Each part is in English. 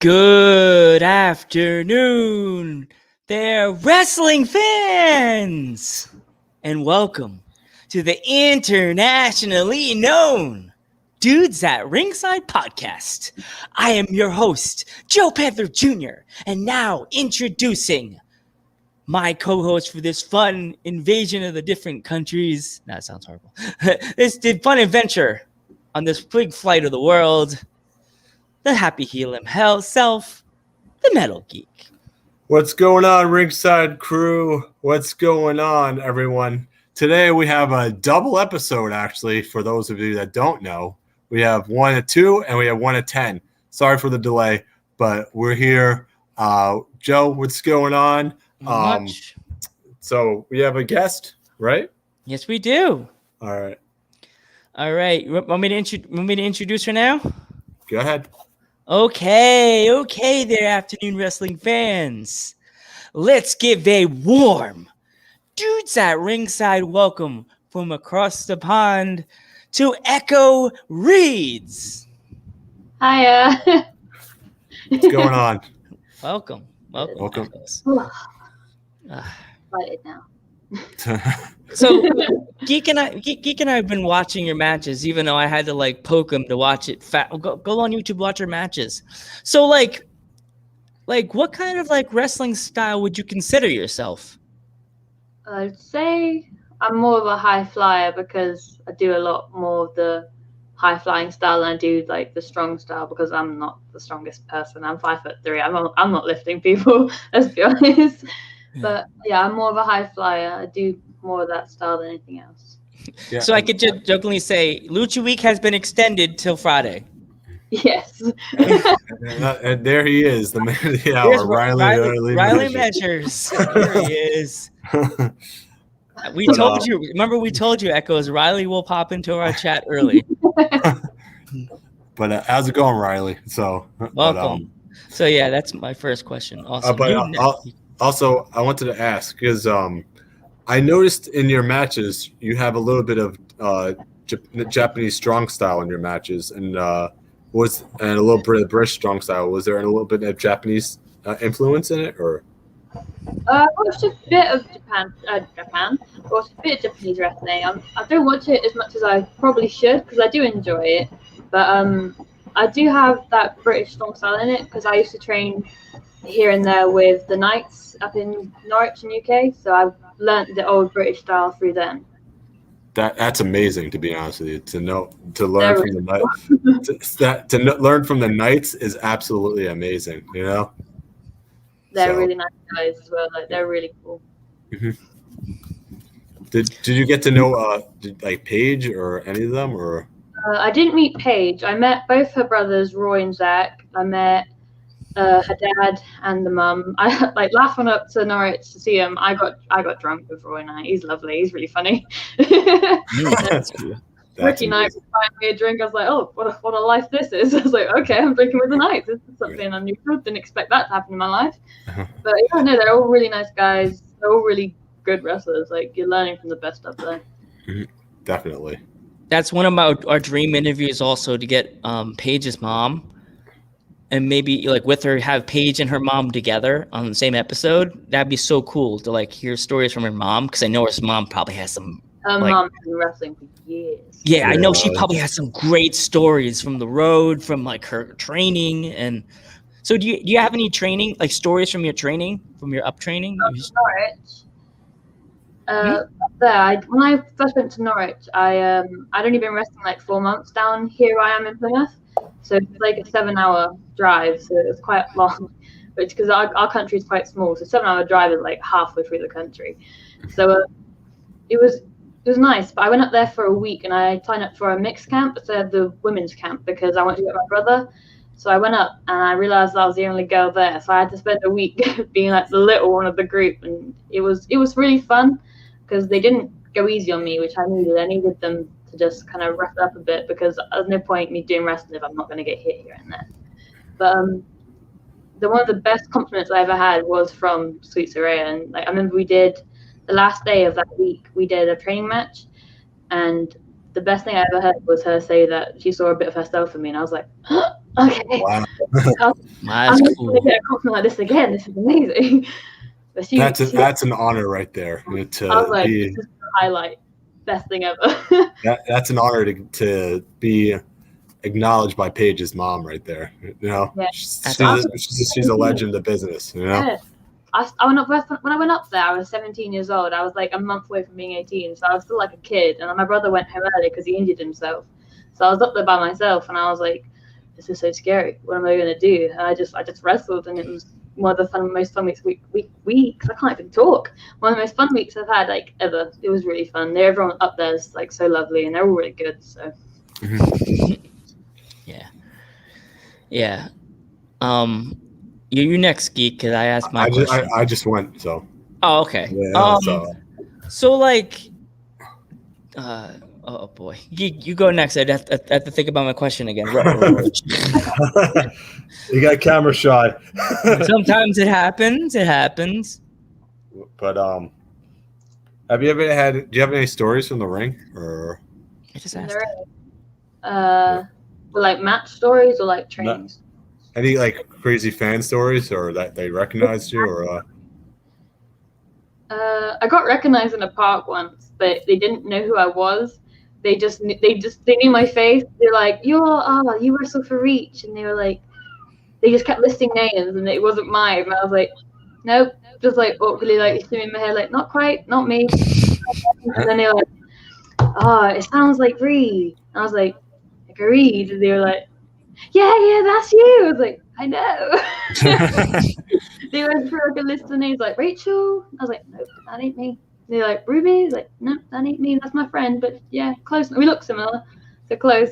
Good afternoon, there wrestling fans, and welcome to the internationally known Dudes at Ringside podcast. I am your host, Joe Panther Jr., and now introducing my co-host for this fun invasion of the different countries. That sounds horrible. This fun adventure on this big flight of the world, the happy heel himself, the Metal Geek. What's going on, Ringside crew? What's going on, everyone? Today we have a double episode, actually, for those of you that don't know. We have 1 at 2 and we have 1 at 10. Sorry for the delay, but we're here. Joe, what's going on? Much. So we have a guest, right? Yes, we do. All right. Want me to introduce her now? Go ahead. Okay there, afternoon wrestling fans. Let's give a warm Dudes at Ringside welcome from across the pond to Echo Reeds. Hiya. What's going on? Welcome. Echoes. Excited now. So Geek and I have been watching your matches, even though I had to poke him to watch it. Go on YouTube, watch your matches. So like what kind of wrestling style would you consider yourself? I'd say I'm more of a high flyer because I do a lot more of the high flying style than I do the strong style because I'm not the strongest person. I'm 5'3". I'm not lifting people. Let's be honest. But yeah, I'm more of a high flyer. I do more of that style than anything else. Yeah. So I could just jokingly say Lucha Week has been extended till Friday. Yes. And there he is, the man of the hour, Riley Measures. Here he is. We told you. Remember, we told you, Echoes. Riley will pop into our chat early. But how's it going, Riley? So welcome. So yeah, that's my first question. Also, Also, I wanted to ask because I noticed in your matches you have a little bit of Japanese strong style in your matches, and a little bit of British strong style. Was there a little bit of Japanese influence in it, or? I watched a bit of Japan. I watched a bit of Japanese wrestling. I don't watch it as much as I probably should because I do enjoy it, but I do have that British strong style in it because I used to train here and there with the Knights up in Norwich in UK, so I've learnt the old British style through them. That's amazing, to be honest with you. To learn from the Knights, to learn from the Knights is absolutely amazing. You know, they're really nice guys as well. They're really cool. Mm-hmm. Did you get to know Paige or any of them, or? I didn't meet Paige. I met both her brothers, Roy and Zach. I met her dad and the mum. I laughing up to Norwich to see him. I got drunk with Roy Knight. He's lovely. He's really funny. Ricky Knight was buying me a drink. I was like, oh, what a life this is. I was like, okay, I'm drinking with the Knights. This is something unusual. Didn't expect that to happen in my life. But yeah, no, they're all really nice guys. They're all really good wrestlers. You're learning from the best up there. Definitely. That's one of our dream interviews also, to get Paige's mom. And maybe with her, have Paige and her mom together on the same episode. That'd be so cool to hear stories from her mom, because I know her mom probably has some. Her mom's been wrestling for years. Yeah, I know she probably has some great stories from the road, from her training. And so, do you have any training, stories from your training, from your up training? Norwich. When I first went to Norwich, I'd only been wrestling 4 months down here. I am in Plymouth. So it's a 7-hour drive, so it's quite long, which because our country is quite small, so 7-hour drive is halfway through the country. So it was nice, but I went up there for a week and I signed up for a mixed camp instead of the women's camp because I wanted to get my brother. So I went up and I realized I was the only girl there, so I had to spend a week being the little one of the group, and it was really fun because they didn't go easy on me, which I needed. I needed them to just kind of wrap up a bit because there's no point me doing wrestling if I'm not going to get hit here and there. But one of the best compliments I ever had was from Sweet Soraya, and I remember we did the last day of that week. We did a training match, and the best thing I ever heard was her say that she saw a bit of herself in me, and I was like, huh? Okay. Wow. I'm That's not cool. going to get a compliment like this again. This is amazing. But That's an honor right there. I was To like, be this is the highlight. Best thing ever. that's an honor to be acknowledged by Paige's mom right there. You know, Yeah. she's a legend of business. You know. Yeah. I went up when I went up there. I was 17 years old. I was like a month away from being 18, so I was still like a kid. And my brother went home early because he injured himself. So I was up there by myself, and I was like, "This is so scary. What am I going to do?" And I just wrestled, and it was one of the most fun weeks. I can't even talk. One of the most fun weeks I've had like ever. It was really fun. Everyone up there is like so lovely, and they're all really good. So. Yeah. You next, Geek, because I asked my question. I just went, so. Oh, okay. Yeah, So like, oh boy, you go next. I'd have to think about my question again. You got camera shy. Sometimes it happens. It happens. But have you ever had? Do you have any stories from the ring, or? I just asked. Like match stories or like trainings? Any like crazy fan stories, or that they recognized you, or? I got recognized in a park once, but they didn't know who I was. They knew my face. They're like, you wrestle for Reach, and they were like, they just kept listing names, and it wasn't mine. And I was like, nope, just like awkwardly like in my head, like not quite, not me. And then they were like, it sounds like Reed. And I was like a Reed, and they were like, yeah, that's you. I was like, I know. They went through like a list of names, like Rachel. I was like, nope, that ain't me. They're like, Ruby. Like, nope, that ain't me. That's my friend. But yeah, close. We look similar, so close.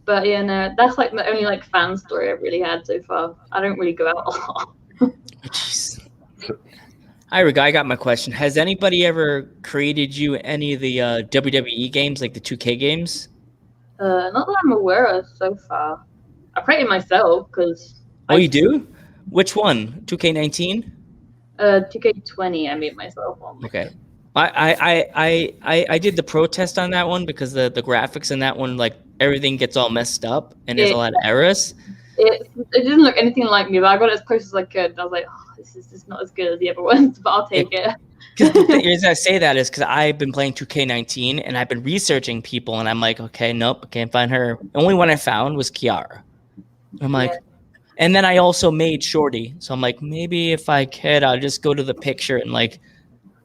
But yeah, no, that's like the only like fan story I've really had so far. I don't really go out a lot. Jeez. I got my question. Has anybody ever created you any of the WWE games, like the 2K games? Not that I'm aware of so far. I created myself because. Oh, you do? Which one? 2K19? 2K20. I made myself one. Okay. I did the protest on that one because the graphics in that one, like everything gets all messed up and there's a lot of errors. It didn't look anything like me, but I got it as close as I could. I was like, this is just not as good as the other ones, but I'll take it. Because the reason I say that is because I've been playing 2K19 and I've been researching people, and I'm like, okay, nope, I can't find her. The only one I found was Kiara. I'm like, and then I also made Shorty, so I'm like, maybe if I could, I'll just go to the picture and like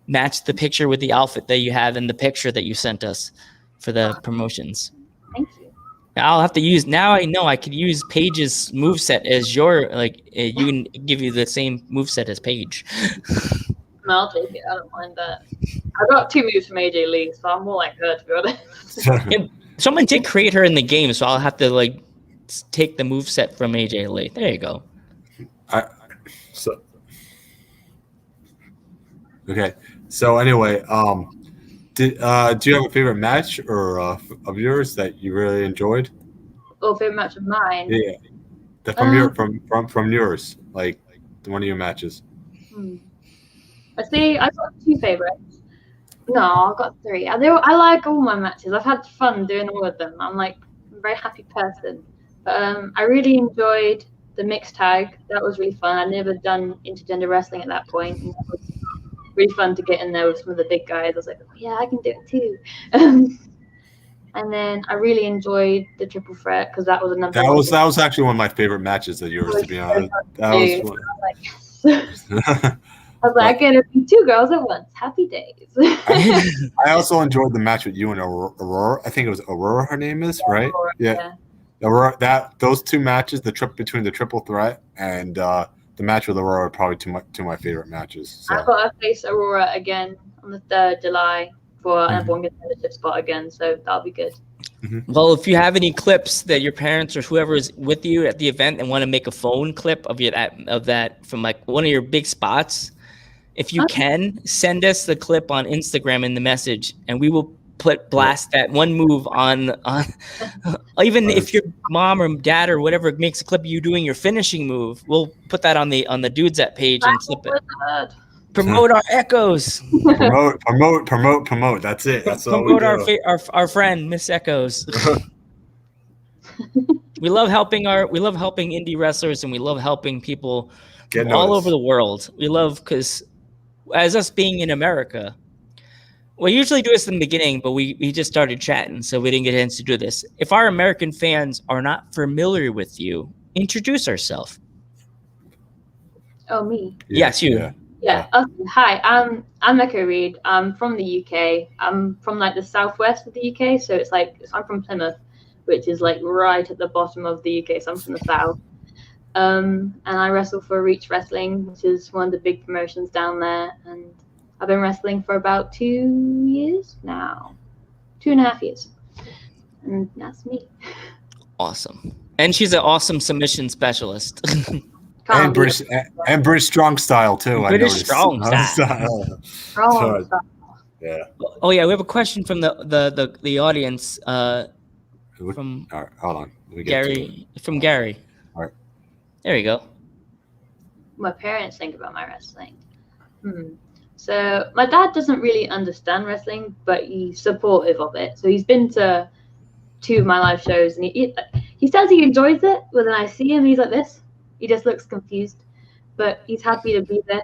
match the picture with the outfit that you have in the picture that you sent us for the promotions. Thank you. I'll have to use, now I know I could use Paige's moveset as your, like, you can give you the same moveset as Paige. No, I'll take it. I don't mind that. I got 2 moves from AJ Lee, so I'm more like her, to be honest. Someone did create her in the game, so I'll have to, like, take the moveset from AJ Lee. There you go. Okay. So anyway, do you have a favorite match or of yours that you really enjoyed? Or favorite match of mine? Yeah, from yours, like one of your matches. I see. I've got 2 favorites. No, I've got 3. I like all my matches. I've had fun doing all of them. I'm like a very happy person. But I really enjoyed the mixed tag. That was really fun. I'd never done intergender wrestling at that point. And that was really fun to get in there with some of the big guys. I was like, oh, yeah, I can do it too. And then I really enjoyed the triple threat because that was another. That was actually one of my favorite matches of yours, to be honest. That was fun. I was like, yes. I was like, I get to be 2 girls at once. Happy days. I also enjoyed the match with you and Aurora. I think it was Aurora. Her name is right. Aurora, yeah. Aurora, those 2 matches, the trip between the triple threat and the match with Aurora, are probably two of my favorite matches. So. I've got to face Aurora again on the 3rd July for an one competitive spot again, so that'll be good. Well, if you have any clips that your parents or whoever is with you at the event and want to make a phone clip of that from like one of your big spots, if you can, send us the clip on Instagram in the message, and we will blast that one move on even if your mom or dad or whatever makes a clip of you doing your finishing move, we'll put that on the Dudes That page and clip it. Promote our Echoes. Promote. That's it. That's all we do. Promote our friend Miss Echoes. We love helping indie wrestlers, and we love helping people Get all noticed. over the world. We love because as us being in America, we usually do this in the beginning, but we just started chatting, so we didn't get a chance to do this. If our American fans are not familiar with you, introduce ourselves. Oh, me. Yes, you. Yeah. Yeah. Okay. Hi, I'm Echo Reed. I'm from the UK. I'm from like the southwest of the UK, so it's like I'm from Plymouth, which is like right at the bottom of the UK. So I'm from the south. And I wrestle for Reach Wrestling, which is one of the big promotions down there. And I've been wrestling for about 2 years now, 2.5 years, and that's me. Awesome. And she's an awesome submission specialist. And British strong style too. British I noticed. strong style. Strong. Yeah. Oh yeah, we have a question from the audience. From All right, hold on. Let me get to it. Gary. From Gary. All right. There you go. My parents think about my wrestling. So my dad doesn't really understand wrestling, but he's supportive of it. So he's been to 2 of my live shows, and he says he enjoys it. But then I see him, he's like this. He just looks confused, but he's happy to be there.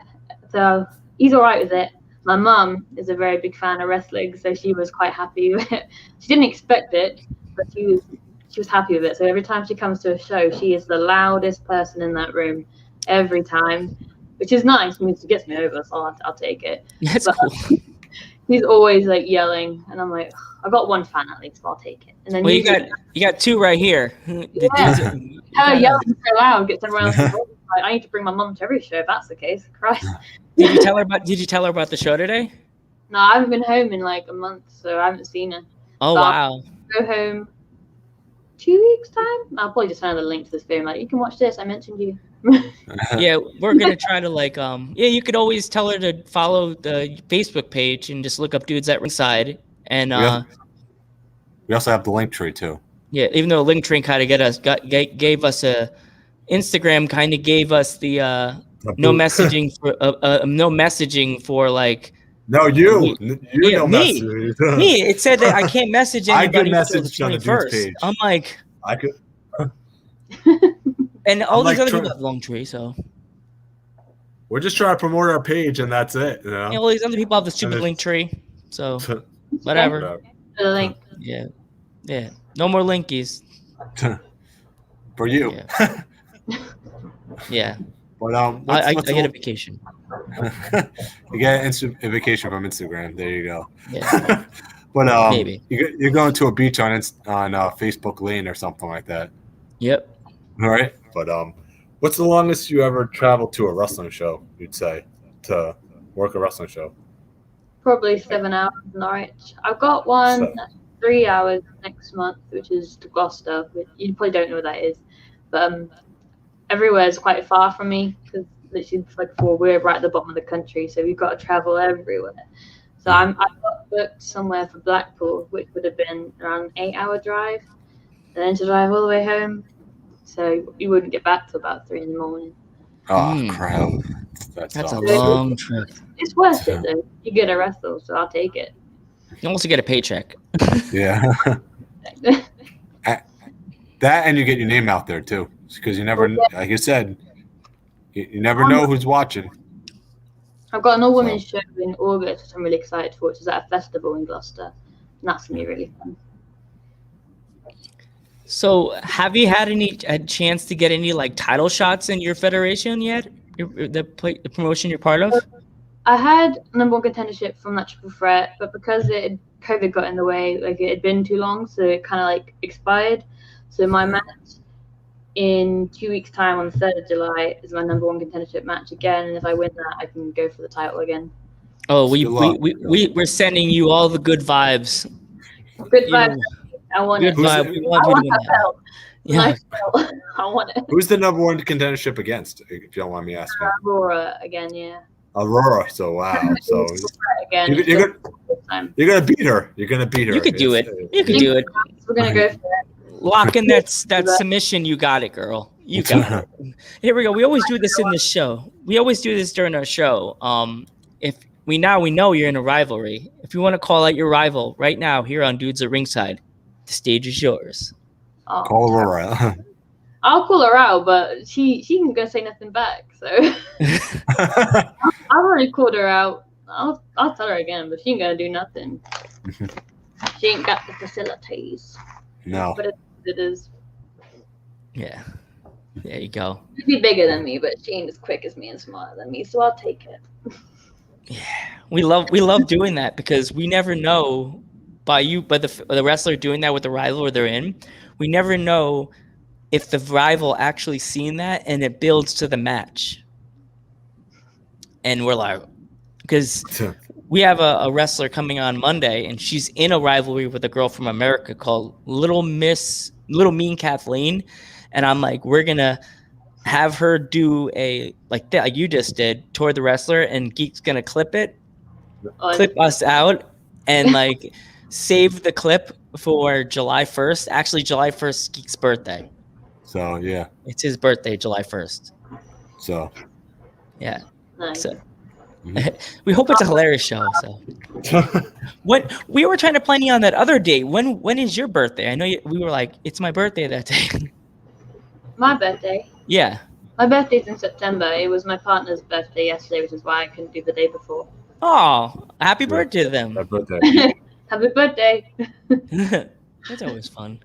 So he's all right with it. My mum is a very big fan of wrestling, so she was quite happy with it. She didn't expect it, but she was happy with it. So every time she comes to a show, she is the loudest person in that room every time, which is nice. It means it gets me over, so I'll take it. That's But, cool. He's always like yelling, and I'm like, I've got 1 fan at least, so I'll take it. And then Well, you got 2 right here. her yelling so loud gets everyone else. Like, I need to bring my mum to every show if that's the case. Christ. Did you tell her about the show today? No, I haven't been home in like a month, so I haven't seen her. Oh But wow. I'll go home 2 weeks time. I'll probably just send her the link to this video. Like, you can watch this. I mentioned you. Yeah, we're gonna try to like you could always tell her to follow the Facebook page and just look up Dudes at Ringside, and We also have the link tree too. yeah, even though Linktree kind of gave us a Instagram kind of gave us the no messaging for like No, you Yeah, know me. message. me. It said that I can't message I could anybody until the message on the Dudes 21st. page. I'm like, I could. and all I'm these like other people have Linktree, so We're just trying to promote our page, and that's it. You know? all these other people have the stupid And Linktree, so whatever. The link. Yeah. No more linkies. For you. Yeah. But I get a vacation. You get a vacation from Instagram. There you go. Yeah. But Maybe. you're going to a beach on Facebook Lane or something like that. Yep. All right. But what's the longest you ever traveled to a wrestling show? You'd say to work a wrestling show. Probably 7 hours in Norwich. I've got one that's 3 hours next month, which is to Gloucester. You probably don't know what that is, but everywhere is quite far from me because literally we're right at the bottom of the country, so we've got to travel everywhere. So I got booked somewhere for Blackpool, which would have been around an 8-hour drive, and then to drive all the way home. So you wouldn't get back till about 3 in the morning. Oh crap! That's a awesome. long trip. It's worth it though. You get a wrestle, so I'll take it. You also get a paycheck. Yeah. That and you get your name out there too, because you never, like you said, you never know who's watching. I've got an all-women's show in August, which I'm really excited for, which is at a festival in Gloucester. And that's going to be really fun. So, have you had a chance to get any like title shots in your federation yet? The promotion you're part of? I had #1 contendership from that triple threat, but because COVID got in the way, like it had been too long, so it kind of like expired. So my match in 2 weeks' time on the 3rd of July is my #1 contendership match again, and if I win that, I can go for the title again. Oh, we're sending you all the good vibes. Good vibes. I want Good it. vibe. We want you to win that that. belt. Yeah. Nice belt. I want it. Who's the #1 contendership against? If you don't mind me asking. Aurora again, yeah. Aurora. So wow. So Again. you're gonna beat her. You're gonna beat her. You could do it. You could do it. We're gonna go for it. Lock in that submission. You got it, girl. You got it. Here we go. We always do this in the show. We always do this during our show. If we know you're in a rivalry. If you want to call out your rival right now here on Dudes at Ringside, the stage is yours. Oh, Call Aurora. I'll call her out, but she ain't gonna say nothing back. So I've already called her out. I'll tell her again, but she ain't gonna do nothing. She ain't got the facilities. No. But it is. Yeah. There you go. She'd be bigger than me, but she ain't as quick as me and smarter than me, so I'll take it. Yeah. We love doing that because we never know by the wrestler doing that with the rival they're in, we never know if the rival actually seen that and it builds to the match. And we're like, because we have a wrestler coming on Monday and she's in a rivalry with a girl from America called Little Mean Kathleen. And I'm like, we're going to have her do a like that, like you just did toward the wrestler, and Geek's going to clip us out and like save the clip for July 1st. Actually, July 1st, Geek's birthday. So, yeah. It's his birthday, July 1st. So. Yeah. Nice. So we hope it's a hilarious show. So what we were trying to plan you on that other date. When is your birthday? I know we were like, it's my birthday that day. My birthday? Yeah. My birthday's in September. It was my partner's birthday yesterday, which is why I couldn't do the day before. Oh, happy birthday to them. Happy birthday. Happy birthday. That's always fun.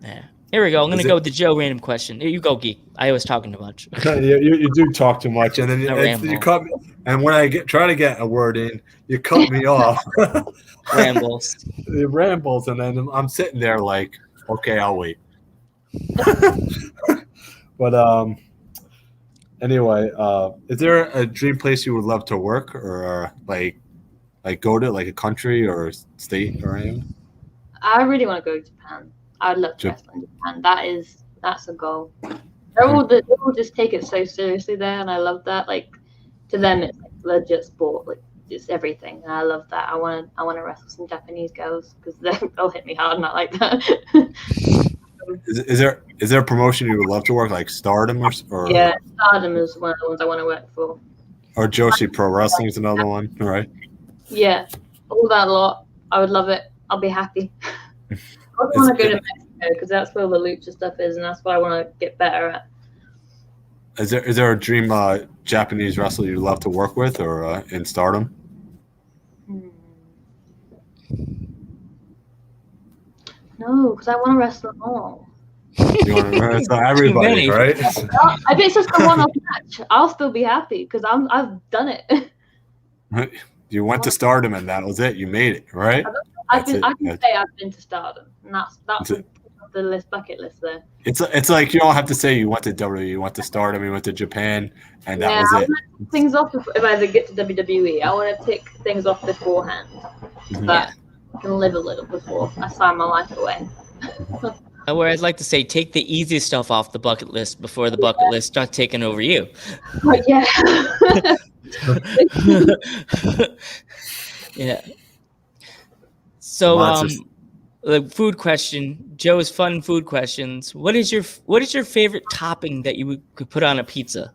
Yeah. Here we go. I'm going to go with the Joe random question. You go, Geek. I was talking too much. you do talk too much, and then you cut me. And when I try to get a word in, you cut me off. Rambles. It rambles, and then I'm sitting there like, okay, I'll wait. But anyway, is there a dream place you would love to work, or like go to, like a country or a state or anything? I really want to go to Japan. I'd love to wrestle in Japan. That's a goal. They all just take it so seriously there, and I love that. Like, to them, it's like legit sport. Like, it's everything, and I love that. I want to wrestle some Japanese girls because they'll hit me hard, not like that. Is there a promotion you would love to work, like Stardom or? Yeah, Stardom is one of the ones I want to work for. Or Joshi Pro Wrestling is another one, right? Yeah, all that lot. I would love it. I'll be happy. I also want to go to Mexico because that's where the lucha stuff is, and that's what I want to get better at. Is there a dream Japanese wrestler you'd love to work with, or in Stardom? No, because I want to wrestle them all. You want to wrestle everybody, right? If it's just a one-off match, I'll still be happy because I've done it. You went to Stardom and that was it. You made it, right? I can say I've been to Stardom, and that's the bucket list there. It's like you don't have to say you went to WWE, you went to Stardom, you went to Japan, and that was it. I want to tick things off if I ever get to WWE. I want to tick things off beforehand, but I can live a little before I sign my life away. Where I'd like to say, take the easy stuff off the bucket list before the bucket list starts taking over you. Yeah. Yeah. So, the food question, Joe's fun food questions. What is your favorite topping that you could put on a pizza?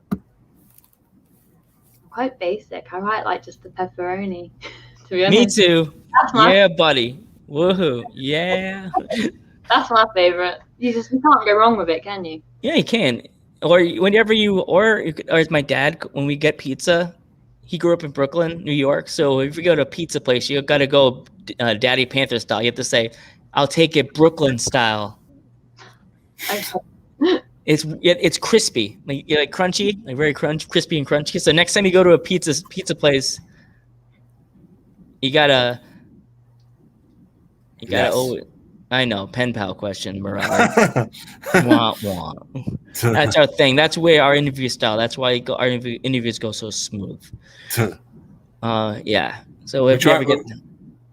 Quite basic. I like just the pepperoni. To be honest. Me too. Yeah, buddy. Woohoo. Yeah. That's my favorite. You can't go wrong with it, can you? Yeah, you can. Or whenever or as my dad, when we get pizza, he grew up in Brooklyn, New York. So if you go to a pizza place, you got to go Daddy Panther style. You have to say, "I'll take it Brooklyn style." It's crispy, like crunchy, like very crispy and crunchy. So next time you go to a pizza place, you gotta. I know, pen pal question, Morale. Wah, wah. That's our thing. That's where our interview style. That's why our interviews go so smooth. Yeah. So if you ever get,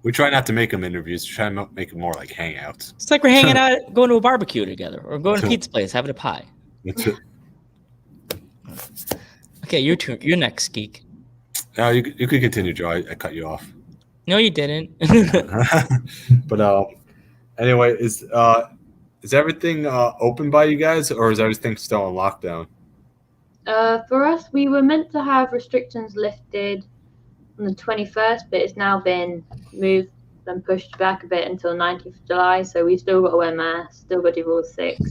we try not to make them interviews. We try to make them more like hangouts. It's like we're hanging out, going to a barbecue together, or going to a pizza place, having a pie. That's it. Okay, your turn. You're next, Geek. No, you could continue, Joe. I cut you off. No, you didn't. But anyway, is everything open by you guys, or is everything still on lockdown? For us, we were meant to have restrictions lifted on the 21st, but it's now been moved and pushed back a bit until 19th of July. So we still got to wear masks, still got to do Rule 6.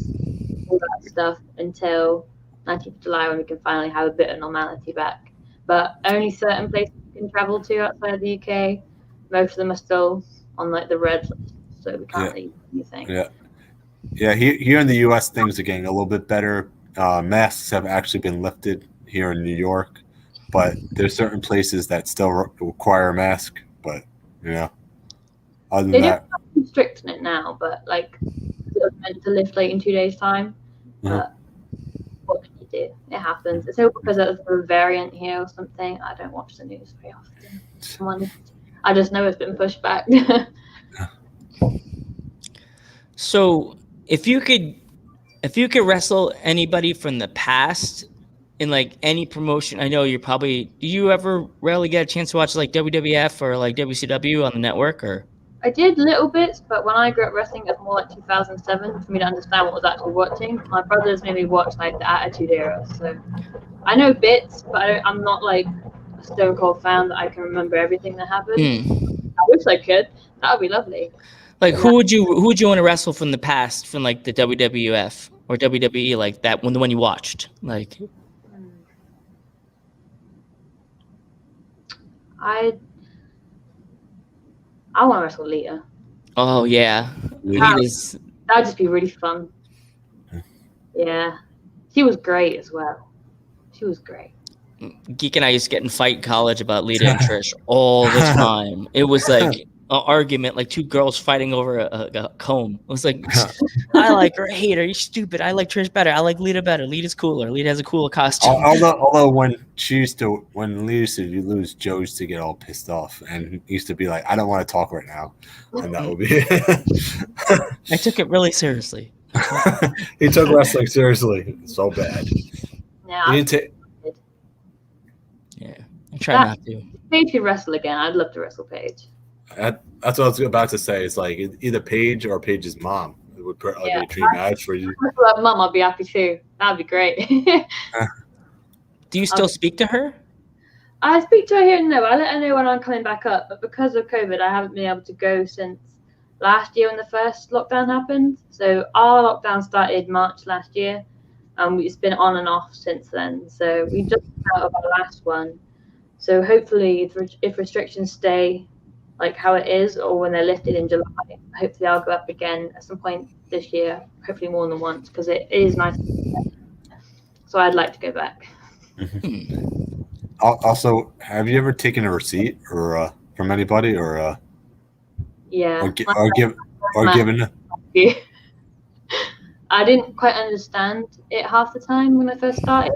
all that stuff until 19th of July when we can finally have a bit of normality back. But only certain places we can travel to outside the UK. Most of them are still on like the red list, so we can't really do anything. Yeah. Here in the US, things are getting a little bit better. Masks have actually been lifted here in New York, but there's certain places that still require a mask. But other than They that, don't strict on it now, but like it was meant to lift like in 2 days' time. But what can you do? It happens. It's all because there's a variant here or something. I don't watch the news very often. I just know it's been pushed back. So if you could wrestle anybody from the past in like any promotion, I know do you ever rarely get a chance to watch like WWF or like WCW on the network or? I did little bits, but when I grew up wrestling, it was more like 2007 for me to understand what I was actually watching. My brothers made me watch like the Attitude Era, so I know bits, but I'm not like a Stone Cold fan that I can remember everything that happened. I wish I could. That would be lovely. Like who would you want to wrestle from the past, from like the WWF or WWE, like that the one you watched? Like I want to wrestle Lita. Oh yeah, That'd just be really fun. Yeah, she was great as well. She was great. Geek and I used to get in fight in college about Lita and Trish all the time. It was like an argument, like two girls fighting over a comb. It was like, I like her, I hate her, you're stupid. I like Trish better. I like Lita better. Lita's cooler. Lita has a cooler costume. Although when Lita used to lose, Joe used to get all pissed off and he used to be like, I don't want to talk right now. And that would be I took it really seriously. He took wrestling seriously. So bad. Yeah. I try not to. Paige could wrestle again. I'd love to wrestle Paige. That's what I was about to say. It's like either Paige or Paige's mom. It would put a dream match for you. Mom, I'd be happy too. That'd be great. Do you still speak to her? I speak to her here and there. I let her know when I'm coming back up. But because of COVID, I haven't been able to go since last year when the first lockdown happened. So our lockdown started March last year. It's been on and off since then. So we just came out of our last one. So hopefully, if restrictions stay like how it is, or when they're lifted in July, hopefully I'll go up again at some point this year. Hopefully more than once, because it is nice. So I'd like to go back. Also, have you ever taken a receipt or from anybody or given? I didn't quite understand it half the time when I first started.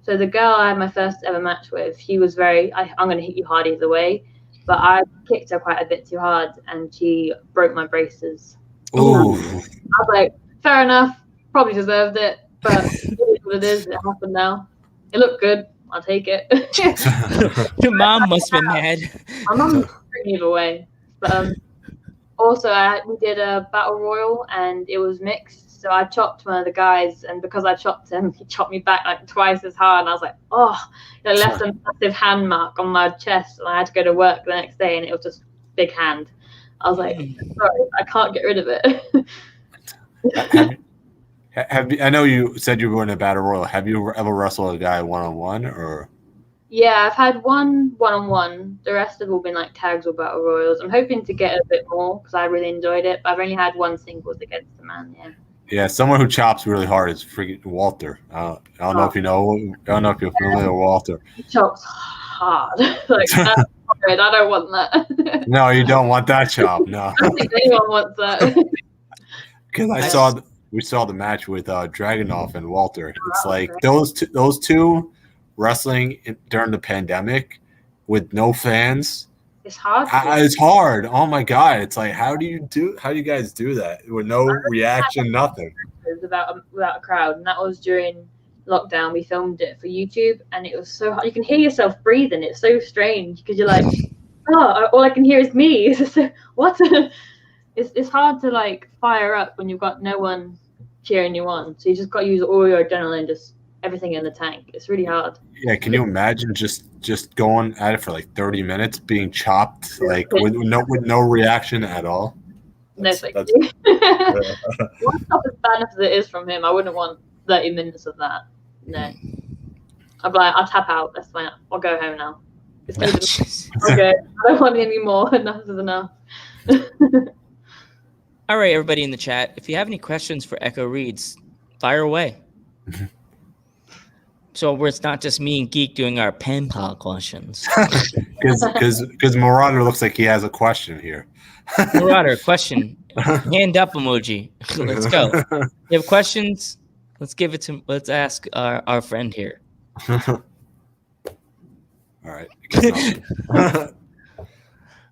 So the girl I had my first ever match with, she was I'm going to hit you hard either way. But I kicked her quite a bit too hard and she broke my braces. Ooh. I was like, fair enough, probably deserved it. But it is what it is. It happened now. It looked good. I'll take it. Your mom must have been mad. My mom was either way. But also, we did a battle royal and it was mixed. So I chopped one of the guys, and because I chopped him, he chopped me back like twice as hard. And I was like, oh, it left a massive hand mark on my chest. And I had to go to work the next day, and it was just big hand. I was like, sorry, I can't get rid of it. I know you said you were in a battle royal. Have you ever wrestled a guy one-on-one or? Yeah, I've had one-on-one. The rest have all been like tags or battle royals. I'm hoping to get a bit more because I really enjoyed it. But I've only had one singles against a man. Yeah. Yeah, someone who chops really hard is freaking Walter. I don't know if you know. I don't know if you're familiar with Walter. He chops hard. Like that's not good. I don't want that. No, you don't want that chop. No. I don't think anyone wants that. Because we saw the match with Dragunov and Walter. It's like those two wrestling during the pandemic with no fans. It's hard. It's hard. Oh my god! It's like how do you guys do that with no reaction, nothing? Without a crowd, and that was during lockdown. We filmed it for YouTube, and it was so hard. You can hear yourself breathing. It's so strange because you're like, oh, all I can hear is me. What? It's hard to like fire up when you've got no one cheering you on. So you just got to use all your adrenaline, just everything in the tank. It's really hard. Yeah, can you imagine just going at it for like 30 minutes, being chopped like with no reaction at all? No, thank you. One stop as bad as it is from him, I wouldn't want 30 minutes of that. No. I'd be like, I'll tap out. That's fine. I'll go home now. It's okay. I don't want any more. Enough is enough. All right, everybody in the chat. If you have any questions for Echo Reads, fire away. So where it's not just me and Geek doing our pen pal questions. Because Marauder looks like he has a question here. Marauder, question. Hand up emoji. Let's go. You have questions? Let's ask our friend here. All right.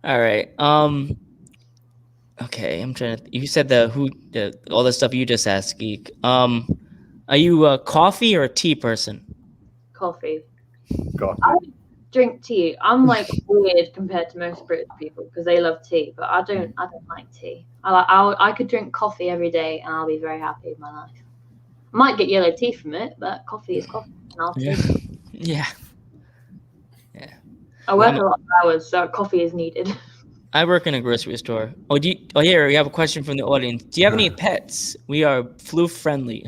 All right. Okay, I'm trying to. You said all the stuff you just asked, Geek. Are you a coffee or a tea person? Coffee. Coffee. I drink tea. I'm like weird compared to most British people because they love tea, but I don't like tea. I could drink coffee every day and I'll be very happy with my life. I might get yellow teeth from it, but coffee is coffee. And I'll take it. Yeah. I work a lot of hours, so coffee is needed. I work in a grocery store. Here we have a question from the audience. Do you have any pets? We are flu friendly.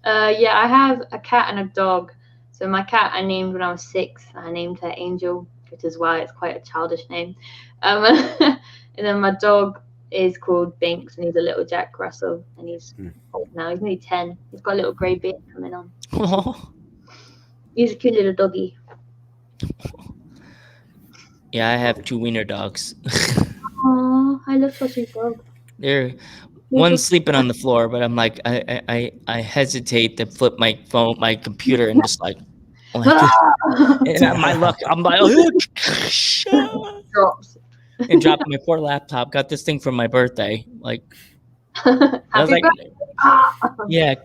Yeah, I have a cat and a dog. So my cat I named when I was 6. I named her Angel, which is why it's quite a childish name. And then my dog is called Binks, and he's a little Jack Russell, and he's old now. He's nearly 10. He's got a little grey beard coming on. Oh. He's a cute little doggy. Yeah, I have 2 wiener dogs. Oh, I love such a dog. One's sleeping on the floor, but I'm like, I hesitate to flip my computer and just like and my luck. I'm like, drops and dropping my poor laptop. Got this thing for my birthday. Like, I was like, yeah,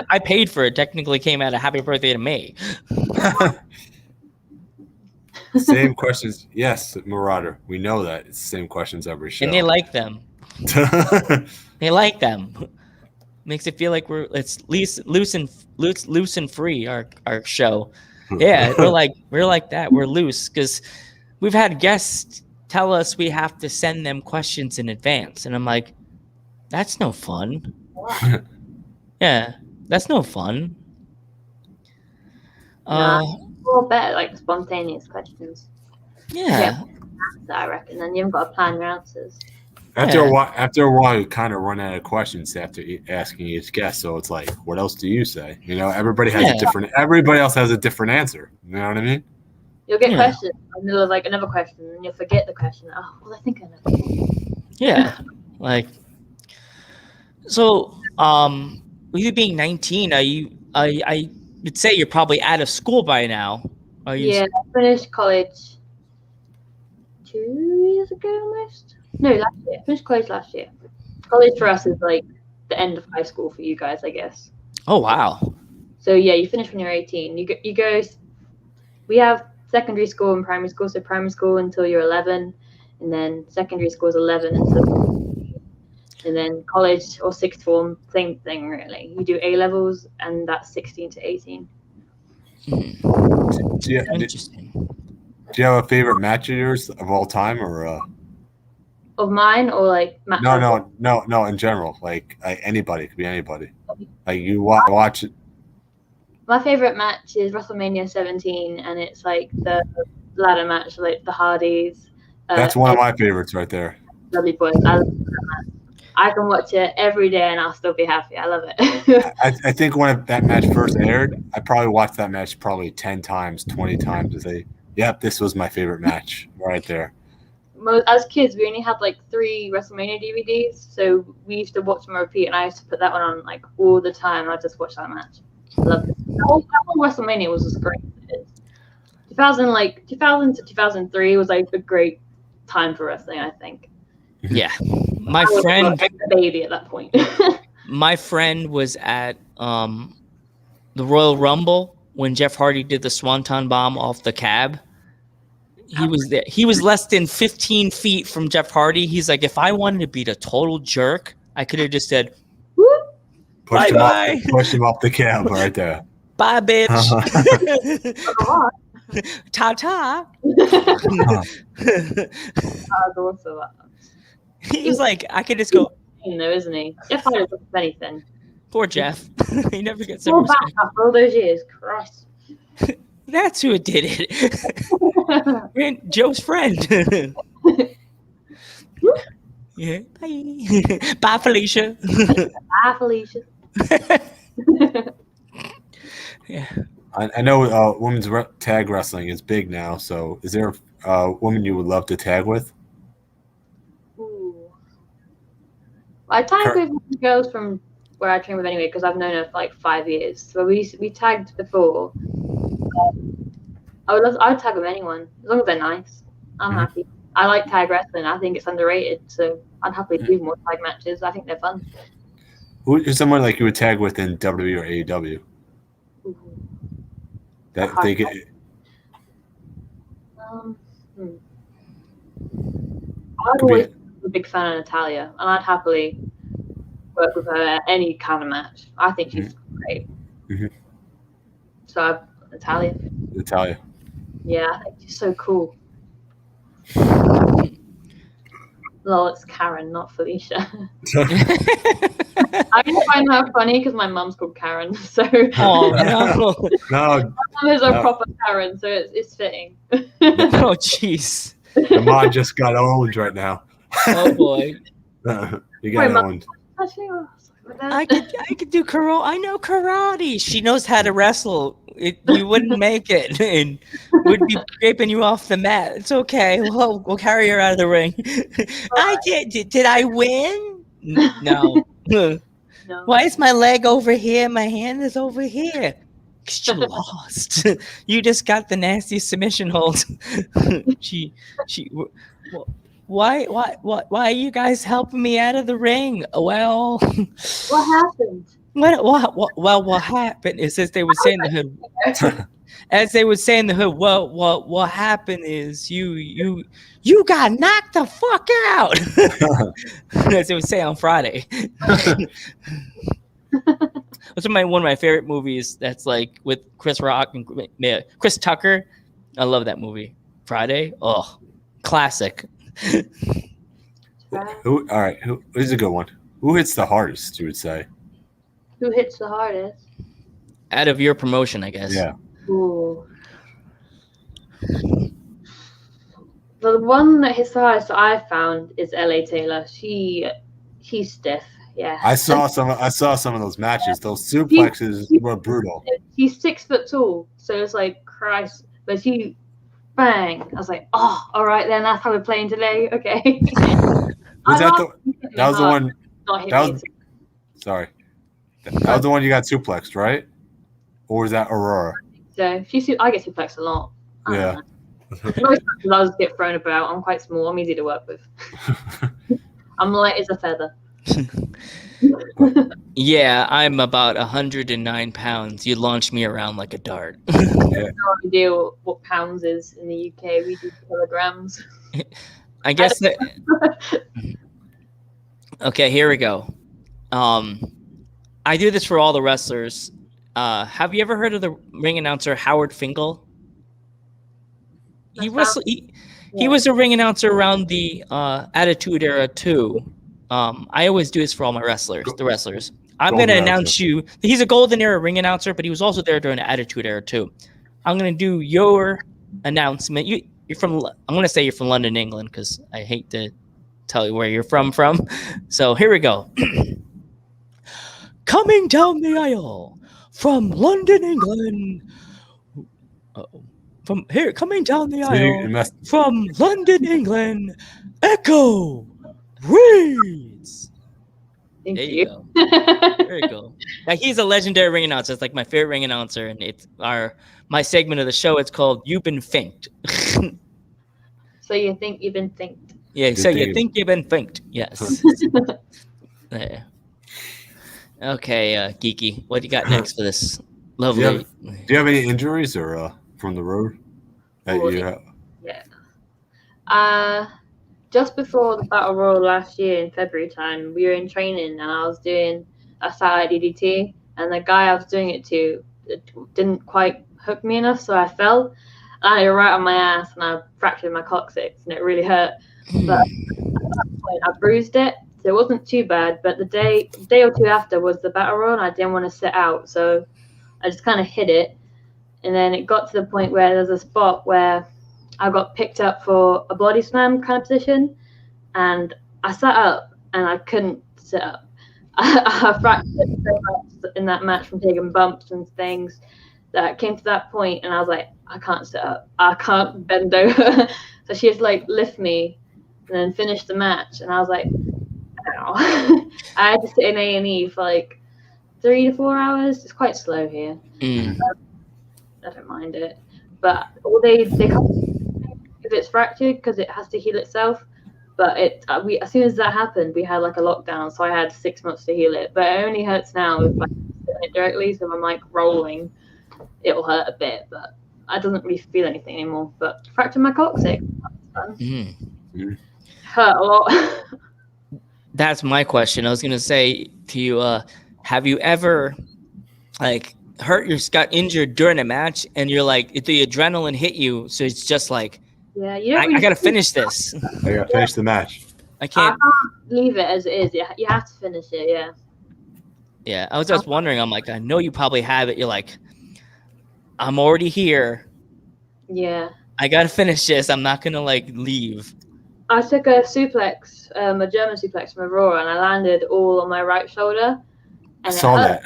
I paid for it. Technically, came out a happy birthday to me. Same questions. Yes, Marauder. We know that. It's the same questions every show. And they like them. They like them. Makes it feel like it's loose and free. Our show. Yeah, we're like that. We're loose because we've had guests tell us we have to send them questions in advance, and I'm like, that's no fun. Yeah, that's no fun. Or better, like spontaneous questions. Yeah. I reckon. Then you haven't got to plan your answers. After a while, you kind of run out of questions after asking each guest. So it's like, what else do you say? You know, everybody has a different. Everybody else has a different answer. You know what I mean? You'll get questions, and there's like another question, and you'll forget the question. Oh, well, I think I know. Yeah, like. So, with you being 19, I would say you're probably out of school by now. Yeah, I finished college 2 years ago almost. No, last year. I finished college last year. College for us is like the end of high school for you guys, I guess. Oh, wow. So yeah, you finish when you're 18. You go. We have secondary school and primary school. So primary school until you're 11, and then secondary school is 11 and then college or sixth form, same thing really. You do A levels, and that's 16 to 18. Interesting. Do you have a favorite match of yours of all time, or? Of mine, or like match? No. In general, like anybody, it could be anybody. Like you watch it. My favorite match is WrestleMania 17, and it's like the ladder match, like the Hardys. That's one of my favorites right there. Lovely boys. I love that match. I can watch it every day, and I'll still be happy. I love it. I think when that match first aired, I probably watched that match probably 10 times, 20 times to say, yep, this was my favorite match right there. As kids, we only had like 3 WrestleMania DVDs, so we used to watch them on repeat, and I used to put that one on like all the time, and I just watched that match. I loved it. That whole WrestleMania was just great. 2000 to 2003 was like a great time for wrestling, I think. Yeah, my friend, like a baby at that point. My friend was at the Royal Rumble when Jeff Hardy did the Swanton Bomb off the cab. He was there. He was less than 15 feet from Jeff Hardy. He's like, if I wanted to be the total jerk, I could have just said, bye. Push him off the cab right there. Bye, bitch. Ta-ta. That was awesome. He was like, I could just go, Though, isn't he? Jeff Hardy's look of anything. poor Jeff. He never gets some All back respect. after all those years, Christ. That's who did it. Joe's friend. Yeah. Bye. Bye, Felicia. Bye, Felicia. Yeah. I know women's tag wrestling is big now. So, is there a woman you would love to tag with? Ooh. I tagged with girls from where I train with anyway because I've known her for like 5 years. So we tagged before. I would tag with anyone as long as they're nice. I'm happy. I like tag wrestling. I think it's underrated, so I'd happily do more tag matches. I think they're fun. Who's someone like you would tag with in WWE or AEW? That they get. I've always been a big fan of Natalia, and I'd happily work with her at any kind of match. I think she's great. So Natalia. Yeah, I think she's so cool. Lol, it's Karen, not Felicia. I just find that funny because my mum's called Karen. So Oh no! No, my mum is a proper Karen, so it's fitting. Oh jeez! the mod just got owned right now. Oh boy! You got owned. I could do karate. I know karate. She knows how to wrestle. You wouldn't make it, and would be scraping you off the mat. It's okay. We'll carry her out of the ring. I did. Did I win? No. No. Why is my leg over here? My hand is over here. 'Cause you lost. You just got the nasty submission hold. Why are you guys helping me out of the ring? Well, What happened? What happened is as they would say in the hood. As they would say in the hood, what happened is you got knocked the fuck out. As they would say on Friday. That's one of my favorite movies. That's like with Chris Rock and Chris Tucker. I love that movie. Friday. Oh, classic. All right. Who's a good one? Who hits the hardest? You would say. Who hits the hardest? Out of your promotion, I guess. Yeah. Ooh. The one that hits the hardest I found is LA Taylor. She's stiff. Yeah. I saw some of those matches. Those suplexes were brutal. She's 6 foot tall, so it's like Christ. But she, bang! I was like, oh, all right then. That's how we're playing today. Okay. That was the one? Not hit Sorry. That was the one you got suplexed, right? Or was that Aurora? So I get suplexed a lot. Yeah. Most times I just get thrown about. I'm quite small. I'm easy to work with. I'm light as a feather. Yeah, I'm about 109 pounds. You launch me around like a dart. I have no idea what pounds is in the UK. We do kilograms. I guess that. Okay, here we go. I do this for all the wrestlers. Have you ever heard of the ring announcer Howard Finkel? He was a ring announcer around the Attitude Era too. I always do this for all my wrestlers, the wrestlers. I'm going to announce you. He's a Golden Era ring announcer, but he was also there during the Attitude Era too. I'm going to do your announcement. You're from. I'm going to say you're from London, England, because I hate to tell you where you're from. So here we go. Coming down the aisle from London, England. From here, coming down the aisle from London, England. Echo Reeds. Thank There you. go. There you go. Now, he's a legendary ring announcer. It's like my favorite ring announcer, and it's my segment of the show. It's called "You've Been Finked." So you think you've been thinked? Yeah. So you think you've been finked? Yes. Yeah. Okay, Geeky. What do you got next for this lovely? Do you have any injuries or from the road that you have? Yeah. Just before the Battle Royal last year in February time, we were in training and I was doing a side DDT, and the guy I was doing it to didn't quite hook me enough, so I fell. And I hit right on my ass and I fractured my coccyx, and it really hurt. But at that point, I bruised it, so it wasn't too bad. But the day or two after was the battle royal, and I didn't want to sit out, so I just kind of hit it. And then it got to the point where there's a spot where I got picked up for a body slam kind of position, and I sat up and I couldn't sit up. I fractured so much in that match from taking bumps and things that it came to that point, and I was like, I can't sit up, I can't bend over. So she had to like lift me and then finish the match, and I was like, ow. I had to sit in A&E for like 3 to 4 hours. It's quite slow here. I don't mind it, but they can't if it's fractured because it has to heal itself. But as soon as that happened, we had like a lockdown, so I had 6 months to heal it. But it only hurts now if I sit on it directly. So if I'm like rolling, it'll hurt a bit, but I doesn't really feel anything anymore. But fractured my coccyx. Hurt a lot. That's my question. I was gonna say to you, have you ever like got injured during a match, and you're like, the adrenaline hit you, so it's just like, yeah, you don't really I gotta finish this. I gotta finish the match. I can't leave it as it is. You have to finish it. Yeah. Yeah, I was just wondering. I'm like, I know you probably have it. You're like, I'm already here. Yeah. I gotta finish this. I'm not gonna like leave. I took a suplex, a German suplex from Aurora, and I landed all on my right shoulder. And I saw that.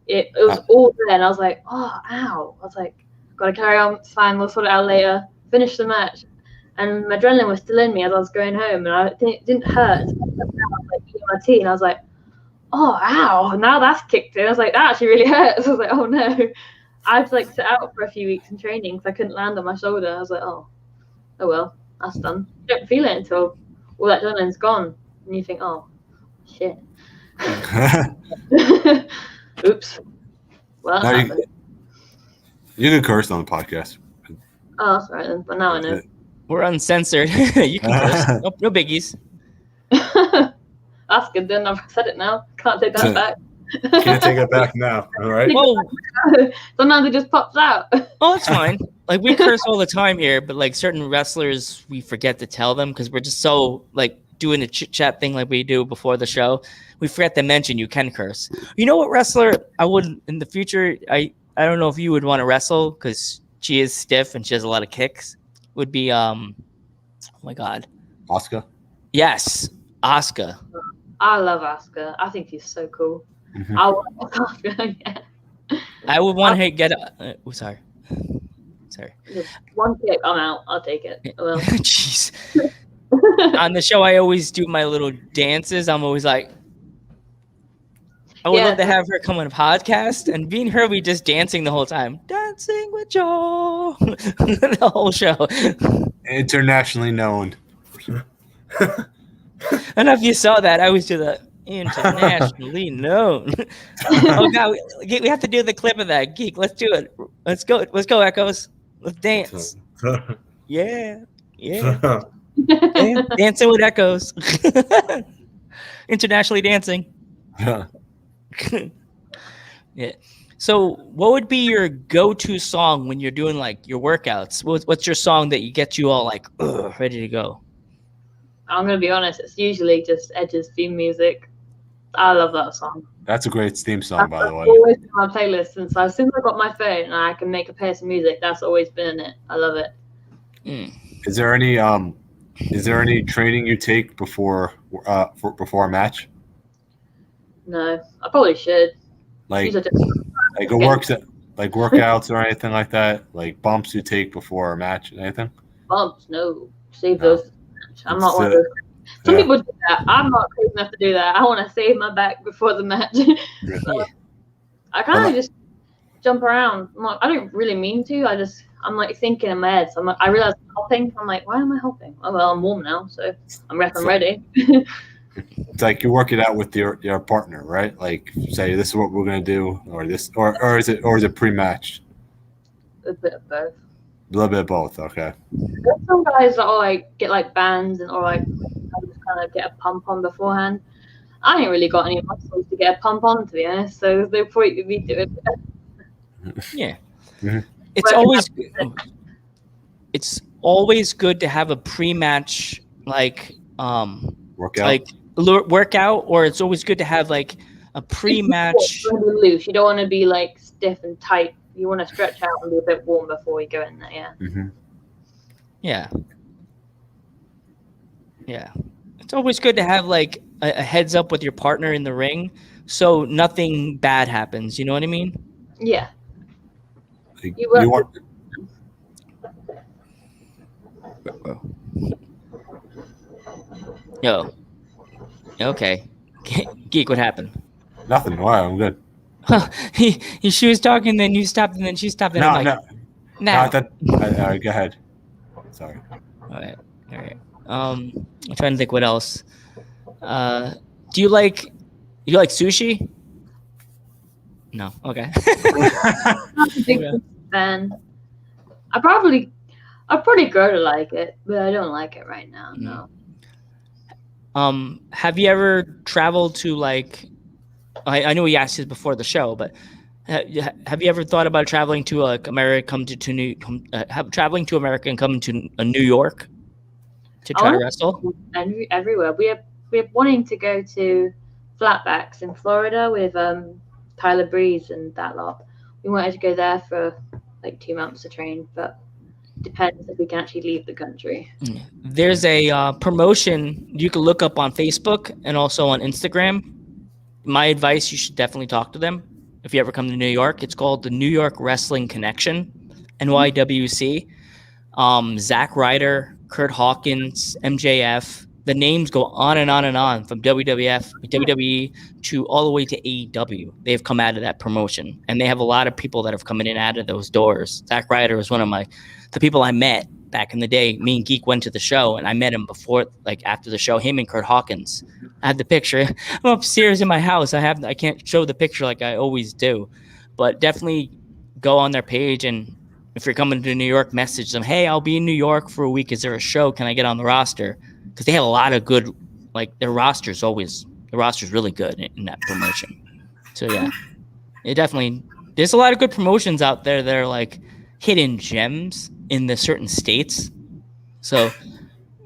It was all there, and I was like, oh, ow. I was like, gotta carry on. It's fine. We'll sort it out later. Finish the match. And my adrenaline was still in me as I was going home, and it didn't hurt. So I was like eating my tea, and I was like, oh, ow. Now that's kicked in. I was like, that actually really hurts. I was like, oh, no. I had to like sit out for a few weeks in training because I couldn't land on my shoulder. I was like, oh well, that's done. You don't feel it until all that adrenaline's gone, and you think, oh, shit. Oops. Well, no, you can curse on the podcast. oh, that's right then. But now I know. We're uncensored. You can curse. No biggies. That's good then. I've said it now. Can't take that back. Can't take it back now. All right. Whoa. Sometimes it just pops out. Oh, it's fine. Like, we curse all the time here, but like certain wrestlers, we forget to tell them because we're just so like doing a chit chat thing like we do before the show. We forget to mention you can curse. You know what wrestler I would in the future? I don't know if you would want to wrestle because she is stiff and she has a lot of kicks. Would be oh my god, Asuka. Yes, Asuka. I love Asuka. I think she's so cool. Mm-hmm. I want Asuka. Yeah. I would want to get. Sorry. Just one kick, I'm out. I'll take it. Well. Jeez. On the show, I always do my little dances. I'm always like, I would love to have her come on a podcast and being her, we just dancing the whole time. Dancing with Joe. The whole show. Internationally known. I don't know if you saw that. I always do the internationally known. Oh, God. We have to do the clip of that. Geek, let's do it. Let's go. Let's go, Echoes. Let's dance. Yeah. Yeah. Dancing with Echoes. Internationally dancing. Yeah. So what would be your go-to song when you're doing like your workouts? What's your song that you get you all like ready to go? I'm gonna be honest, it's usually just Edge's theme music. I love that song. That's a great theme song, by the way. It's always been my playlist since I got my phone and I can make a pair of music. That's always been in it. I love it. Is there any training you take before a match? No, I probably should. Like workouts or anything like that? Like bumps you take before a match? Anything? Bumps? No. Save those. I'm not one of those. Some people do that. I'm not crazy enough to do that. I want to save my back before the match. I kind of just jump around. I don't really mean to. I'm like thinking in my head. So I realize I'm hopping. I'm like, why am I hopping? Oh, well, I'm warm now, so I'm ready. It's like you work it out with your partner, right? Like say this is what we're gonna do, or this, or is it pre-matched? A bit of both. A little bit of both. Okay. There's some guys that will like get like bands or like just kind of get a pump on beforehand. I ain't really got any muscles to get a pump on, to be honest. So they'll probably be doing it. Yeah. Mm-hmm. It's always good to have a pre-match like workout, or it's always good to have like a pre-match. You want to be loose. You don't want to be like stiff and tight. You want to stretch out and be a bit warm before you go in there. Yeah. Mm-hmm. Yeah. It's always good to have like a heads up with your partner in the ring, so nothing bad happens. You know what I mean? Yeah. You want. Yo. Okay. Geek, what happened? Nothing. Why? I'm good. She was talking, then you stopped, and then she stopped. And I'm like, go ahead. Sorry. All right. I'm trying to think what else. Do you like sushi? No. Okay. I'm not a big fan. I probably grow to like it, but I don't like it right now. No. Have you ever traveled to like? I know we asked this before the show, but have you ever thought about traveling to like America, traveling to America and coming to New York to try to wrestle? Everywhere. We're wanting to go to Flatbacks in Florida with Tyler Breeze and that lot. We wanted to go there for like 2 months to train, but depends if we can actually leave the country. There's a promotion you can look up on Facebook and also on Instagram. My advice, you should definitely talk to them if you ever come to New York. It's called the New York Wrestling Connection, NYWC. Zack Ryder, Kurt Hawkins, MJF. The names go on and on and on, from WWF, WWE to all the way to AEW. They've come out of that promotion, and they have a lot of people that have come in and out of those doors. Zack Ryder was one of the people I met back in the day. Me and Geek went to the show, and I met him before, like after the show, him and Kurt Hawkins. I have the picture. I'm upstairs in my house. I can't show the picture like I always do, but definitely go on their page, and if you're coming to New York, message them, hey, I'll be in New York for a week. Is there a show? Can I get on the roster? Because they have a lot of good, like their roster's really good in that promotion. So yeah, there's a lot of good promotions out there that are like hidden gems in the certain states. So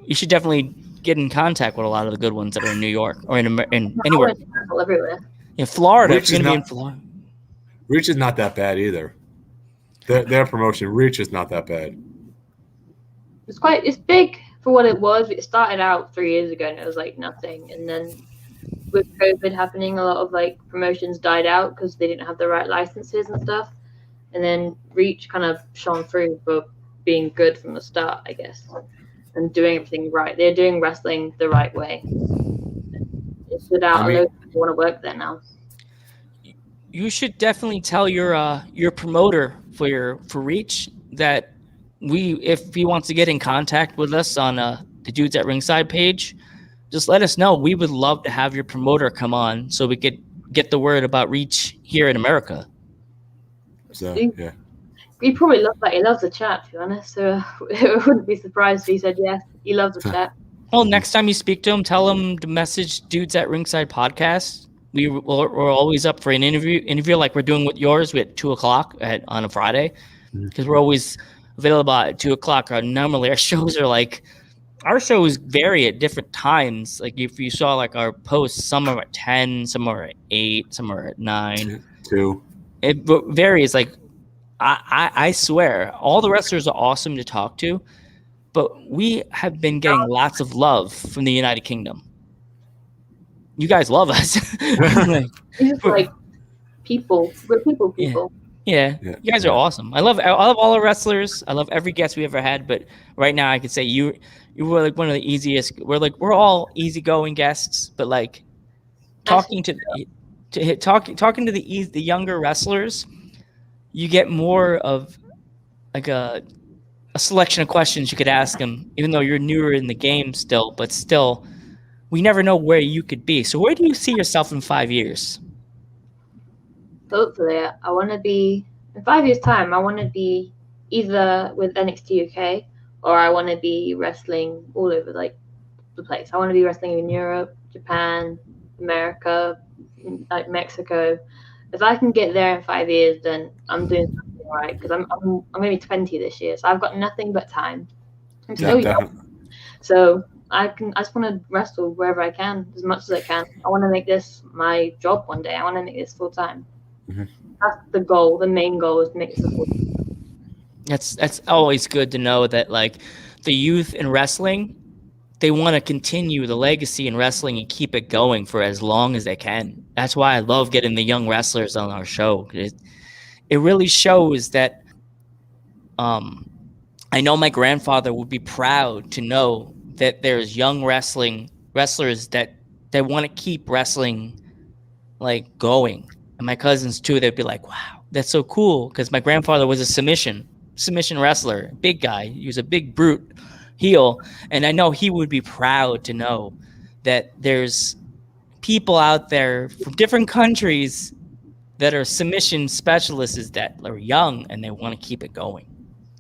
you should definitely get in contact with a lot of the good ones that are in New York or in anywhere. Everywhere. In Florida, it's going to be in Florida. Reach is not that bad either. Their promotion, Reach, is not that bad. It's big for what it was. It started out 3 years ago and it was like nothing. And then with COVID happening, a lot of like promotions died out because they didn't have the right licenses and stuff. And then Reach kind of shone through for being good from the start, I guess, and doing everything right. They're doing wrestling the right way. It stood out. I want to work there now. You should definitely tell your promoter for Reach that if he wants to get in contact with us on the Dudes at Ringside page, just let us know. We would love to have your promoter come on so we could get the word about Reach here in America. So yeah, he probably loves that. He loves the chat, to be honest. So I wouldn't be surprised if he said yes. He loves the chat. Well, next time you speak to him, tell him to message Dudes at Ringside podcast. We're always up for an interview like we're doing with yours at 2:00 on a Friday, because we're always available at 2:00. Normally our shows vary at different times. Like if you saw like our posts, some are at 10, some are at 8, some are at 9. 2. It varies. Like I swear, all the wrestlers are awesome to talk to, but we have been getting lots of love from the United Kingdom. You guys love us. like people. We're people. Yeah. You guys are awesome. I love all the wrestlers. I love every guest we ever had. But right now, I could say you were like one of the easiest. We're all easygoing guests, but like talking to the younger wrestlers, you get more of like a selection of questions you could ask them, even though you're newer in the game still. But still, we never know where you could be. So where do you see yourself in 5 years? Hopefully, I want to be, in 5 years' time, I want to be either with NXT UK or I want to be wrestling all over like the place. I want to be wrestling in Europe, Japan, America, like Mexico. If I can get there in 5 years, then I'm doing something right, because I'm going to be 20 this year, so I've got nothing but time. I'm still young. So I just want to wrestle wherever I can, as much as I can. I want to make this my job one day. I want to make this full time. Mhm. That's the goal. The main goal is to make this a full time. That's always good to know that like the youth in wrestling, they want to continue the legacy in wrestling and keep it going for as long as they can. That's why I love getting the young wrestlers on our show. It really shows that I know my grandfather would be proud to know that there's young wrestlers that want to keep wrestling like going. And my cousins too, they'd be like, wow, that's so cool. Because my grandfather was a submission wrestler, big guy. He was a big brute heel. And I know he would be proud to know that there's people out there from different countries that are submission specialists that are young and they want to keep it going.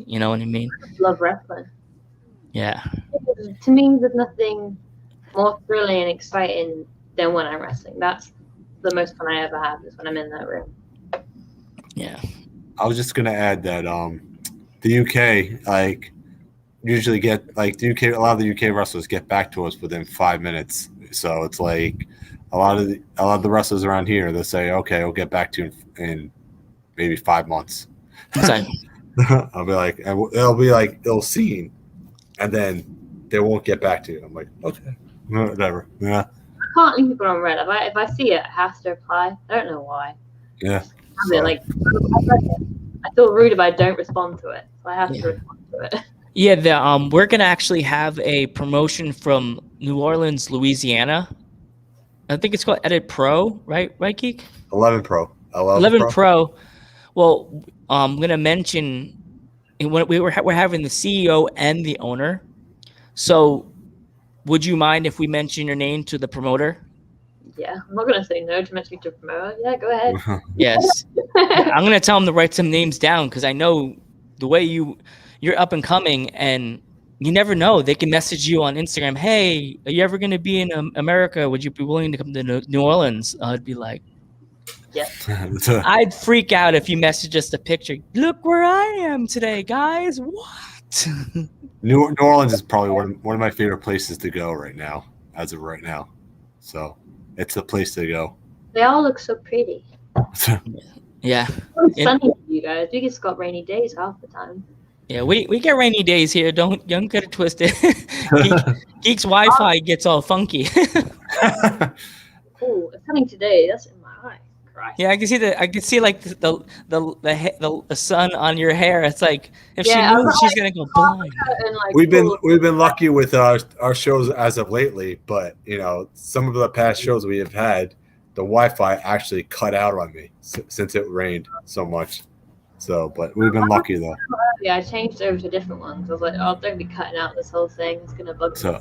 You know what I mean? I love wrestling. Yeah. To me, there's nothing more thrilling and exciting than when I'm wrestling. That's the most fun I ever have, is when I'm in that room. Yeah. I was just gonna add that the UK like usually get like the UK, a lot of the UK wrestlers get back to us within 5 minutes. So it's like a lot of the wrestlers around here, they'll say, okay, we'll get back to you in maybe 5 months. So, I'll be like, and it'll be like it'll seen, and then they won't get back to you. I'm like, okay, whatever. Yeah, I can't leave people on red. If I see it, I have to reply. I don't know why. yeah. I mean, like, I feel rude if I don't respond to it, so I have to respond to it. yeah, we're gonna actually have a promotion from New Orleans, Louisiana. I think it's called Edit Pro, right, Geek? 11 Pro. 11 Pro. Well, I'm gonna mention when we're having the CEO and the owner. So, would you mind if we mention your name to the promoter? Yeah, I'm not gonna say no to mention to promoter. Yeah, go ahead. Yes. I'm gonna tell them to write some names down because I know the way you're up and coming, and you never know. They can message you on Instagram. Hey, are you ever gonna be in America? Would you be willing to come to New Orleans? I'd be like, Yes. I'd freak out if you message us a picture. Look where I am today, guys. What? New Orleans is probably one of my favorite places to go right now, as of right now. So it's the place to go. They all look so pretty. Yeah. It's sunny for you guys. We just got rainy days half the time. Yeah, we get rainy days here. Don't get it twisted. Geek's Wi-Fi gets all funky. Oh, it's sunny today. That's in my eye. Christ. Yeah, I can see like the sun on your hair. It's like if she moves, she's gonna go blind. And, like, we've been lucky with our shows as of lately, but you know, some of the past shows we have had, the Wi-Fi actually cut out on me since it rained so much. So, but we've been lucky though. Yeah, I changed over to different ones. I was like, oh, don't be cutting out this whole thing. It's gonna bug me.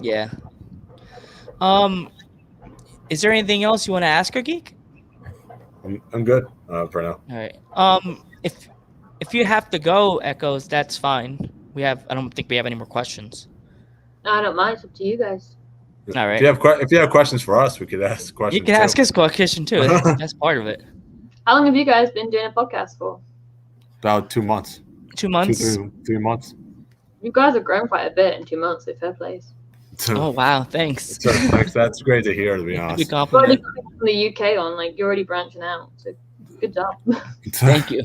Yeah. Is there anything else you want to ask her, Geek? I'm good for now. All right. If you have to go, Echoes, that's fine. I don't think we have any more questions. No, I don't mind. It's up to you guys. All right. If you have questions for us, we could ask questions. You can ask us a question too. That's part of it. How long have you guys been doing a podcast for? About 2 months. 2 months. 3 months. You guys have grown quite a bit in 2 months. So fair plays. Oh wow! Thanks. So, thanks. That's great to hear. To be Good honest. You're already compliment. coming from the UK on, like, you're already branching out. So good job. Thank you.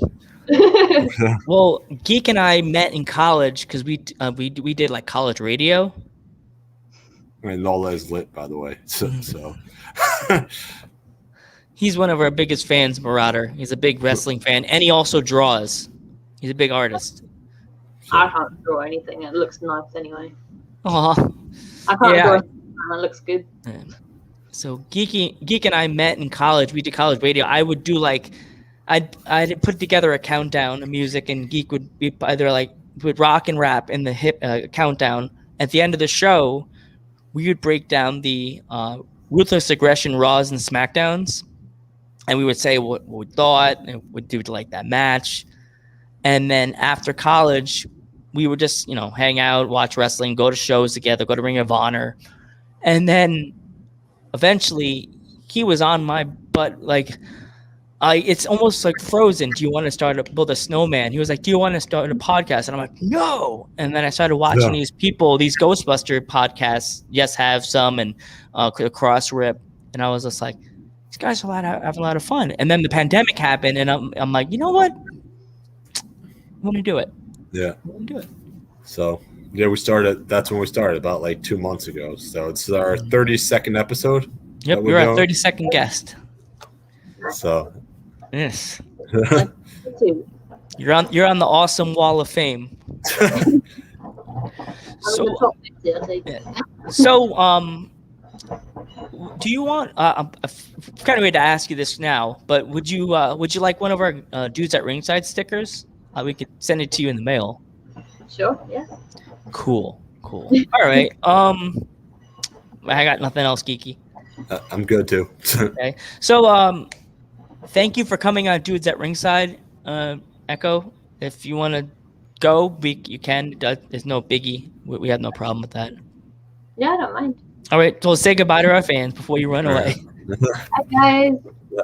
Well, Geek and I met in college because we did like college radio. I mean, Lola is lit, by the way. So. He's one of our biggest fans, Marauder. He's a big wrestling fan, and he also draws. He's a big artist. I can't draw anything. It looks nice anyway. Aw. I can't Yeah. draw anything. It looks good. So Geek and I met in college. We did college radio. I would do like, I'd put together a countdown of music, and Geek would be either like would rock and rap in the hip countdown. At the end of the show, we would break down the Ruthless Aggression Raws and Smackdowns, and we would say what we thought and would do to like that match. And then after college, we would just, hang out, watch wrestling, go to shows together, go to Ring of Honor. And then eventually he was on my butt like It's almost like Frozen. Do you want to build a snowman? He was like, do you want to start a podcast? And I'm like, no. And then I started watching these Ghostbuster podcasts. Yes, have some, and Cross Rip. And I was just like, these guys are having a lot of fun. And then the pandemic happened, and I'm like, you know what? I want to do it. Yeah. I want to do it. So yeah, that's when we started about like 2 months ago. So it's our 32nd episode. Yep, you're our 32nd guest. So yes. You're on the awesome wall of fame. So do you want I'm kind of ready to ask you this now, but would you like one of our Dudes at Ringside stickers? We could send it to you in the mail. Sure, yeah. Cool. All right. I got nothing else geeky. I'm good too. Okay. So thank you for coming on Dudes at Ringside, Echo. If you want to go, you can. There's no biggie. We have no problem with that. Yeah, I don't mind. All right. So say goodbye to our fans before you run away. Hi, guys.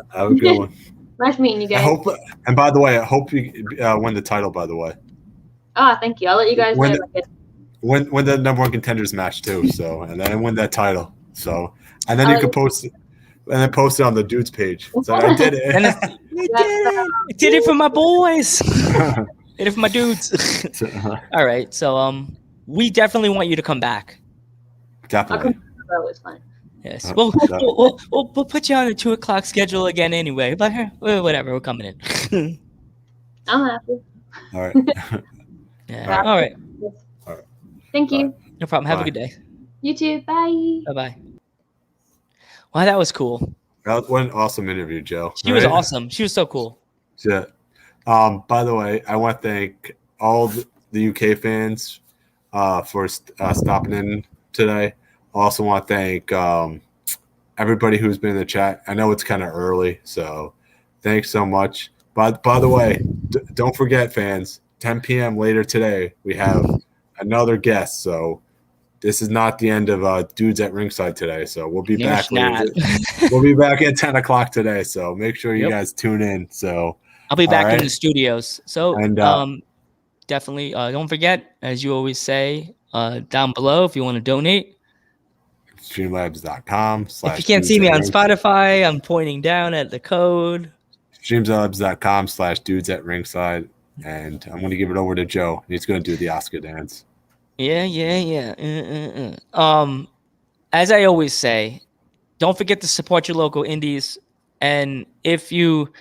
Have a good one. Nice meeting you guys. And by the way, I hope you win the title, by the way. Thank you. I'll let you guys know. Win the number one contenders match too. So, and then win that title. So, and then you can post it. And then post it on the Dudes page. So I did it. I did it for my boys. Did it for my dudes. All right. So we definitely want you to come back. Definitely. That was fun. Yes. We'll put you on the 2:00 schedule again anyway. But whatever, we're coming in. I'm happy. All right. Yeah. All right. Thank you. No problem. Have a good day. You too. Bye. Bye. Wow, that was cool. What an awesome interview, Joe. She was awesome. She was so cool. Yeah. By the way, I want to thank all the UK fans for stopping in today. I also want to thank everybody who's been in the chat. I know it's kind of early, so thanks so much. But by the way, don't forget, fans, 10 p.m. later today, we have another guest. So this is not the end of Dudes at Ringside today. So we'll be back. We'll be back at 10 o'clock today. So make sure you guys tune in. So I'll be back in the studios. So definitely don't forget, as you always say, down below if you want to donate. Streamlabs.com. If you can't see me on Spotify, I'm pointing down at the code. Streamlabs.com/Dudes at Ringside. And I'm going to give it over to Joe. He's going to do the Oscar dance. Yeah. As I always say, don't forget to support your local indies. And if you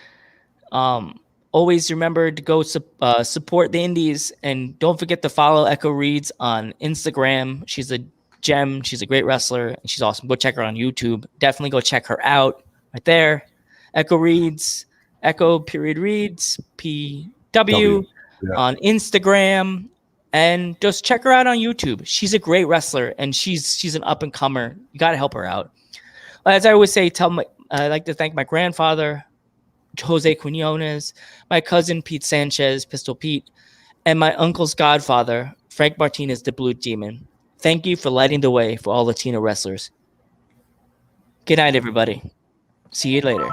always remember to go support the indies, and don't forget to follow Echo Reads on Instagram. She's a gem. She's a great wrestler. And she's awesome. Go check her on YouTube. Definitely go check her out right there. Echo Reads, Echo.Reads, PW on Instagram. And just check her out on YouTube. She's a great wrestler, and she's an up and comer. You got to help her out. As I always say, I'd like to thank my grandfather, Jose Quinones, my cousin Pete Sanchez, Pistol Pete, and my uncle's godfather, Frank Martinez, the Blue Demon. Thank you for lighting the way for all Latino wrestlers. Good night, everybody. See you later.